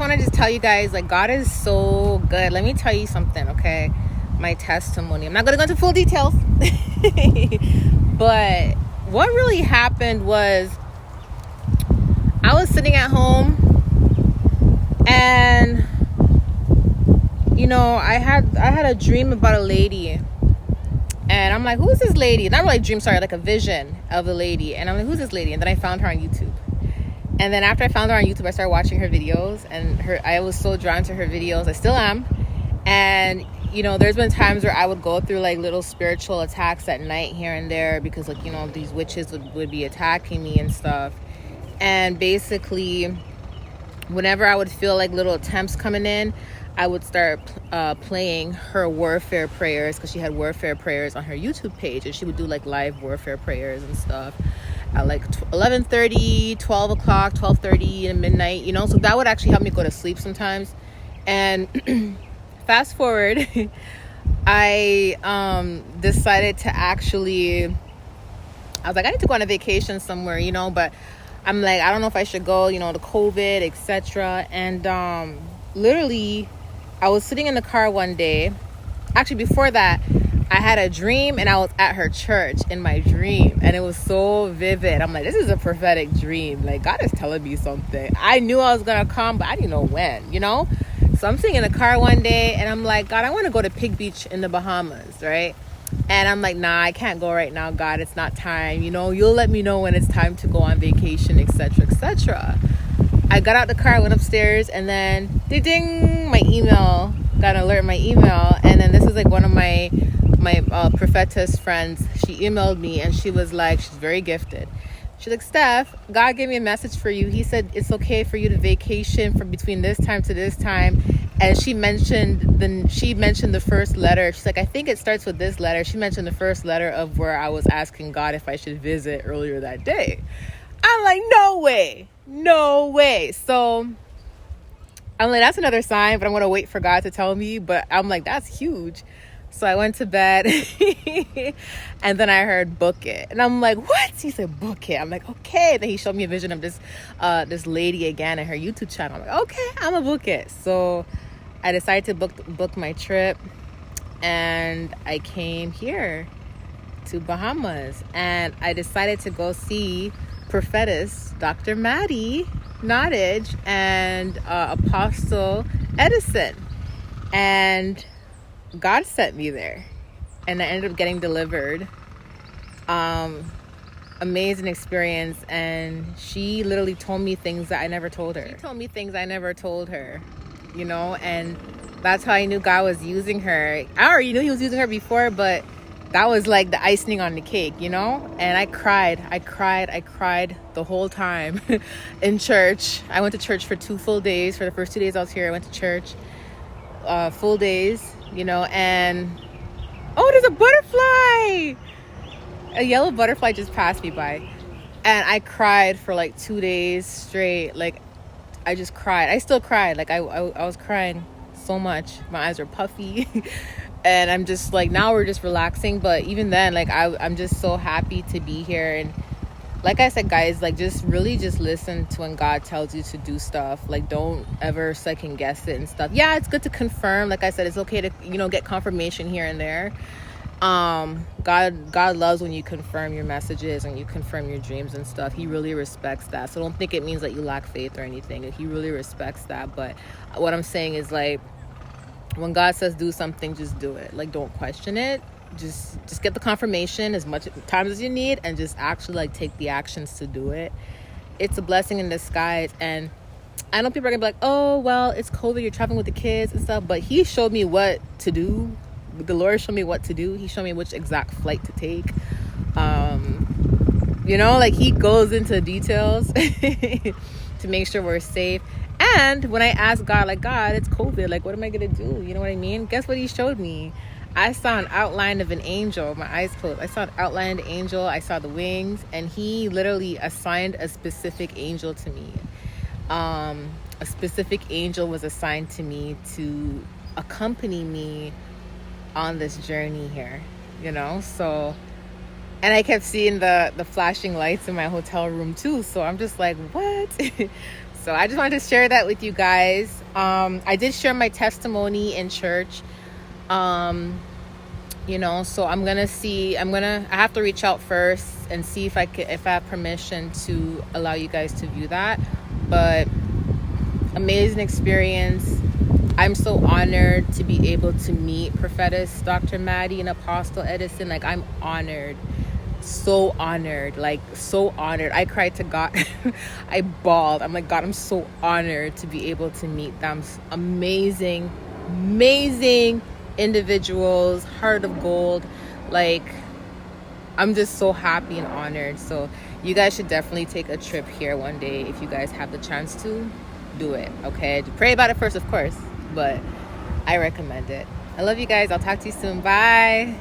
want to just tell you guys, like, God is so good. Let me tell you something, okay? My testimony. I'm not going to go into full details. But what really happened was I was sitting at home and, you know, I had a dream about a lady. And I'm like, who's this lady? Not really a dream, sorry, like a vision of a lady. And I'm like, who's this lady? And then I found her on YouTube. And then after I found her on YouTube, I started watching her videos. And I was so drawn to her videos. I still am. And, you know, there's been times where I would go through, like, little spiritual attacks at night here and there. Because, like, you know, these witches would be attacking me and stuff. And basically, whenever I would feel, like, little attempts coming in, I would start playing her warfare prayers, because she had warfare prayers on her YouTube page, and she would do like live warfare prayers and stuff at like 11:30, 12 o'clock, 12:30 and midnight, you know. So that would actually help me go to sleep sometimes. And fast forward, I decided to actually, I was like, I need to go on a vacation somewhere, you know, but I'm like, I don't know if I should go, you know, the COVID, etc. And literally, I was sitting in the car one day. Actually, before that, I had a dream and I was at her church in my dream. And it was so vivid. I'm like, this is a prophetic dream. Like, God is telling me something. I knew I was going to come, but I didn't know when, you know? So I'm sitting in the car one day and I'm like, God, I want to go to Pig Beach in the Bahamas, right? And I'm like, nah, I can't go right now, God. It's not time. You know, you'll let me know when it's time to go on vacation, etc., etc. I got out the car, went upstairs, and then ding, ding, my email, got an alert in my email. And then this is like one of my prophetess friends. She emailed me and she was like, she's very gifted. She's like, Steph, God gave me a message for you. He said it's okay for you to vacation from between this time to this time. And she mentioned the first letter. She's like, I think it starts with this letter. She mentioned the first letter of where I was asking God if I should visit earlier that day. I'm like, no way. So I'm like, that's another sign, but I'm going to wait for God to tell me. But I'm like, that's huge. So I went to bed and then I heard book it. And I'm like, what? He said, book it. I'm like, okay. Then he showed me a vision of this lady again and her YouTube channel. I'm like, okay, I'm going to book it. So I decided to book my trip and I came here to Bahamas and I decided to go see prophetess Dr. Maddie Nottage and Apostle Edison, and God sent me there and I ended up getting delivered. Amazing experience. And she literally told me things that I never told her. You know, and that's how I knew God was using her. I already knew he was using her before, but that was like the icing on the cake, you know? And I cried the whole time in church. I went to church for 2 full days. For the first 2 days I was here, I went to church full days, you know. And oh, there's a butterfly. A yellow butterfly just passed me by. And I cried for like 2 days straight. Like, I just cried. I still cried. Like, I was crying so much. My eyes were puffy. And I'm just like, now we're just relaxing. But even then, like, I'm just so happy to be here. And like I said, guys, like, just really just listen to when God tells you to do stuff. Like, don't ever second guess it and stuff. Yeah, it's good to confirm. Like I said, it's okay to, you know, get confirmation here and there. God loves when you confirm your messages and you confirm your dreams and stuff. He really respects that. So don't think it means that you lack faith or anything. He really respects that. But what I'm saying is, like, when God says do something, just do it. Like, don't question it. Just get the confirmation as much times as you need and just actually, like, take the actions to do it. It's a blessing in disguise. And I know people are gonna be like, oh, well, it's COVID, you're traveling with the kids and stuff, but he showed me what to do. The Lord showed me what to do. He showed me which exact flight to take. You know, like, he goes into details to make sure we're safe. And when I asked God, like, God, it's COVID, like, what am I gonna do? You know what I mean? Guess what he showed me? I saw an outline of an angel. My eyes closed. I saw an outline of an angel. I saw the wings, and he literally assigned a specific angel to me. A specific angel was assigned to me to accompany me on this journey here, you know. So, and I kept seeing the flashing lights in my hotel room too. So I'm just like, what? So I just wanted to share that with you guys. I did share my testimony in church. So I have to reach out first and see if I have permission to allow you guys to view that. But amazing experience. I'm so honored to be able to meet Prophetess Dr. Maddie and Apostle Edison. Like, I'm honored. So honored. Like, so honored. I cried to God. I bawled. I'm like, God, I'm so honored to be able to meet them. Amazing individuals, heart of gold. Like, I'm just so happy and honored. So you guys should definitely take a trip here one day if you guys have the chance to. Do it, okay? Pray about it first, of course, but I recommend it. I love you guys. I'll talk to you soon. Bye.